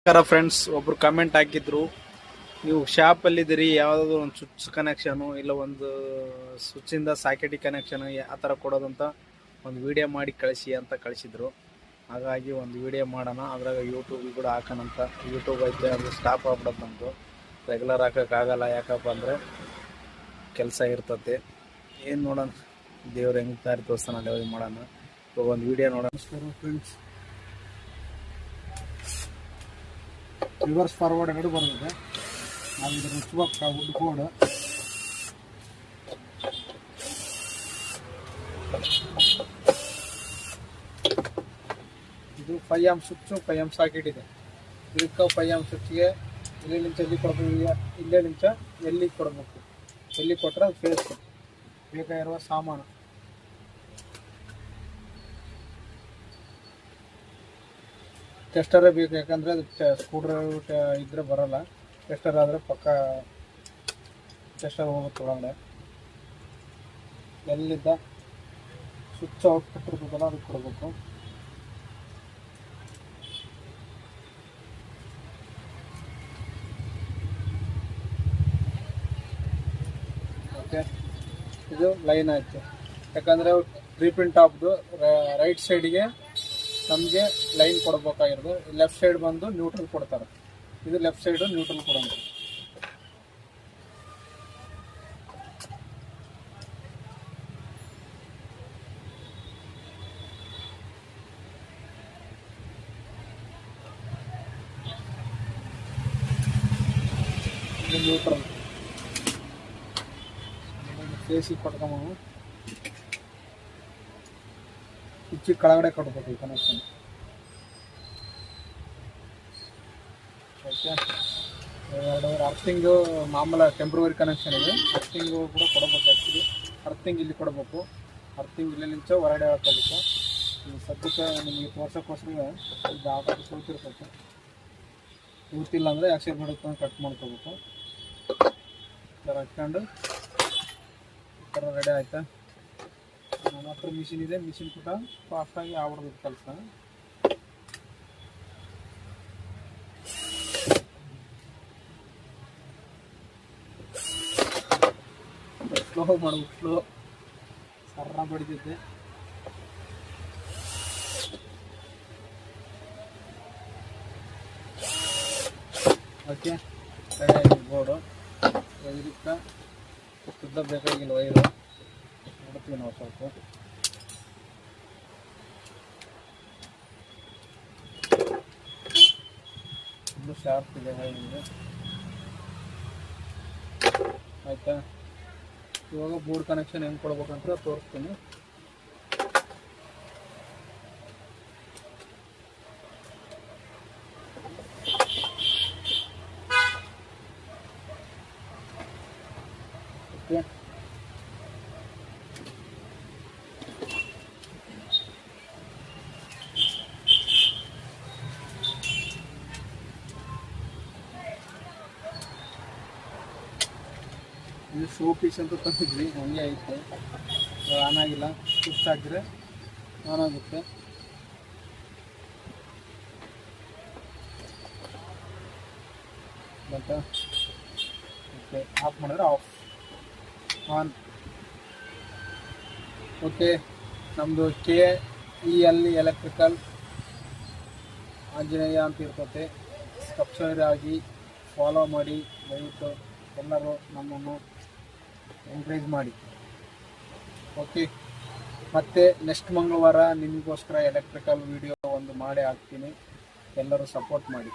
Friends ಒಬ್ರು comment ಹಾಕಿದ್ರು, ನೀವು ಶಾಪಲ್ಲಿದ್ದೀರಿ, ಯಾವುದಾದ್ರು ಒಂದು ಸ್ವಿಚ್ ಕನೆಕ್ಷನು ಇಲ್ಲ ಒಂದು ಸ್ವಿಚ್ಚಿಂದ ಸಾಕೆಟಿ ಕನೆಕ್ಷನು ಆ ಥರ ಕೊಡೋದಂತ ಒಂದು ವಿಡಿಯೋ ಮಾಡಿ ಕಳಿಸಿ ಅಂತ ಕಳಿಸಿದ್ರು. ಹಾಗಾಗಿ ಒಂದು ವಿಡಿಯೋ ಮಾಡೋಣ, ಅದ್ರಾಗ ಯೂಟ್ಯೂಬ್ ಕೂಡ ಹಾಕೋಣಂತ. ಯೂಟ್ಯೂಬ್ ಐತೆ, ಅದು ಸ್ಟಾಪ್ ಆಗ್ಬಿಡೋದು ನಮ್ಮದು, ರೆಗ್ಯುಲರ್ ಹಾಕೋಕ್ಕಾಗಲ್ಲ. ಯಾಕಪ್ಪ ಅಂದರೆ ಕೆಲಸ ಇರ್ತತೆ. ಏನು ನೋಡೋಣ, ದೇವ್ರು ಹೆಂಗೆ ದಾರಿ ತೋರಿಸ್ತಾನೆ ಅಲ್ಲಿ ಮಾಡೋಣ. ಇವಾಗ ಒಂದು ವಿಡಿಯೋ ನೋಡೋಣ. ನಮಸ್ಕಾರ ಫ್ರೆಂಡ್ಸ್, ರಿವರ್ಸ್ ಫಾರ್ವರ್ಡ್ ಎರಡು ಬರ್ತದೆ. ನಾವು ಇದನ್ನು ಮುಚ್ಚಬೇಕು ವುಡ್ ಬೋರ್ಡ್. ಇದು 5 ಆಂಪ್ ಸ್ವಿಚ್ಚು, 5 ಆಂಪ್ ಸಾಕೆಟ್ ಇದೆ. ಇದಕ್ಕೆ 5 ಆಂಪ್ ಸ್ವಿಚ್ಗೆ ಇಲ್ಲಿ ನಿಂಚ ಎಲ್ಲಿ ಕೊಡಬೇಕು, ಇಲ್ಲೇ ನಿಂಚ ಎಲ್ಲಿ ಕೊಡಬೇಕು. ಎಲ್ಲಿ ಕೊಟ್ಟರೆ ಅದು ಫೇಸ್ ಬೇಕಾಗಿರುವ ಸಾಮಾನು. ಟೆಸ್ಟರೇ ಬೇಕು, ಯಾಕಂದರೆ ಅದು ಸ್ಕ್ರೂ ಡ್ರೈವರ್ ಇದ್ದರೆ ಬರೋಲ್ಲ. ಟೆಸ್ಟರ್ ಆದರೆ ಪಕ್ಕ ಟೆಸ್ಟರ್ ಹೋಗುತ್ತೆ ಒಳಗಡೆ. ಎಲ್ಲಿದ್ದ ಸ್ವಿಚ್ ಔಟ್ಪುಟ್ ಇರ್ತದಲ್ಲ ಅದಕ್ಕೆ ಕೊಡಬೇಕು. ಓಕೆ, ಇದು ಲೈನ್ ಆಯಿತು. ಯಾಕಂದರೆ ಪ್ರೀಪ್ರಿಂಟ್ ಆಫ್ದು ರೈಟ್ ಸೈಡ್ಗೆ ನಮಗೆ ಲೈನ್ ಕೊಡಬೇಕಾಗಿರೋದು. ಲೆಫ್ಟ್ ಸೈಡ್ ಬಂದು ನ್ಯೂಟ್ರಲ್ ಕೊಡ್ತಾರೆ. ಇದು ಲೆಫ್ಟ್ ಸೈಡು ನ್ಯೂಟ್ರಲ್ ಕೊಡೋಣ. ಇದು ನ್ಯೂಟ್ರಲ್ ಫೇಸಿಗೆ ಕೊಟ್ಕೊಂಬ. ಸ್ವಿಚ್ ಕೆಳಗಡೆ ಕೊಡ್ಬೇಕು ಈ ಕನೆಕ್ಷನ್. ಓಕೆ, ಎರಡು ಅರ್ಥಿಂಗು ಮಾಮೂಲ ಟೆಂಪ್ರವರಿ ಕನೆಕ್ಷನ್ ಇದೆ. ಅರ್ಥಿಂಗು ಕೂಡ ಕೊಡಬೇಕು. ಆ್ಯಕ್ಚುಲಿ ಅರ್ಥಿಂಗ್ ಇಲ್ಲಿ ಕೊಡಬೇಕು. ಅರ್ಥಿಂಗ್ ಇಲ್ಲಿ ನಿಂಚ ಹೊರಗಡೆ ಹಾಕೋಬೇಕು. ಈ ಸದ್ಯಕ್ಕೆ ನಿಮಗೆ ತೋರ್ಸೋಕ್ಕೋಸ್ಕರ ಇದು ಆಗೋದು ಸೋತಿರ್ತೈತೆ. ಕೂತಿಲ್ಲ ಅಂದರೆ ಆಕ್ಸಿಡ್ ಬಿಡುತ್ತೆ, ಕಟ್ ಮಾಡ್ಕೋಬೇಕು. ಈ ಥರ ಹಾಕ್ಕೊಂಡು ಈ ಥರ ರೆಡಿ ಆಯಿತಾ. ನನ್ನ ಹತ್ರ ಮಿಷಿನ್ ಇದೆ, ಮಿಷಿನ್ ಕೂಡ ಫಾಸ್ಟಾಗಿ ಆಗ್ಬಿಡ್ದು ಕೆಲಸ. ಸ್ಲೋ ಮಾಡ್ಬೇಕು, ಸ್ಲೋ ಸರ್ರ ಬಡಿದಿದ್ದೆ. Okay, ready board. ಇದಕ್ಕೆ ಉದ್ದ ಬೇಕಾಗಿಲ್ಲ ವೈರು, ನೋಡ್ತೀವಿ ನಾವು ಸ್ವಲ್ಪ. ಇನ್ನೂ ಶಾರ್ಪ್ ಇದೆ ವೈರಿಂಗ್. ಆಯಿತಾ, ಇವಾಗ ಬೋರ್ಡ್ ಕನೆಕ್ಷನ್ ಹೆಂಗೆ ಕೊಡ್ಬೇಕಂತ ತೋರಿಸ್ತೀನಿ. ಓಕೆ, ಇದು ಶೋ ಪೀಸ್ ಅಂತ ತಂದಿದ್ವಿ, ಹಂಗೆ ಐತೆ. ಆನ್ ಆಗಿಲ್ಲ. ಸ್ವಿಚ್ ಹಾಕಿದ್ರೆ ಆನ್ ಆಗುತ್ತೆ. ಮತ್ತೆ ಓಕೆ, ಆಫ್ ಮಾಡಿದ್ರೆ ಆಫ್, ಆನ್. ಓಕೆ, ನಮ್ಮದು KEL ಎಲೆಕ್ಟ್ರಿಕಲ್ ಆಂಜನೇಯ ಅಂತ ಇರ್ತತೆ. ಸಬ್ಸ್ಕ್ರೈಬ್ ಆಗಿ ಫಾಲೋ ಮಾಡಿ. ದಯವಿಟ್ಟು ಎಲ್ಲರೂ ನಮ್ಮನ್ನು ಎಂಕರೇಜ್ ಮಾಡಿ. ಓಕೆ, ಮತ್ತು ನೆಕ್ಸ್ಟ್ ಮಂಗಳವಾರ ನಿಮಗೋಸ್ಕರ ಎಲೆಕ್ಟ್ರಿಕಲ್ ವಿಡಿಯೋ ಒಂದು ಮಾಡೇ ಹಾಕ್ತೀನಿ. ಎಲ್ಲರೂ ಸಪೋರ್ಟ್ ಮಾಡಿ.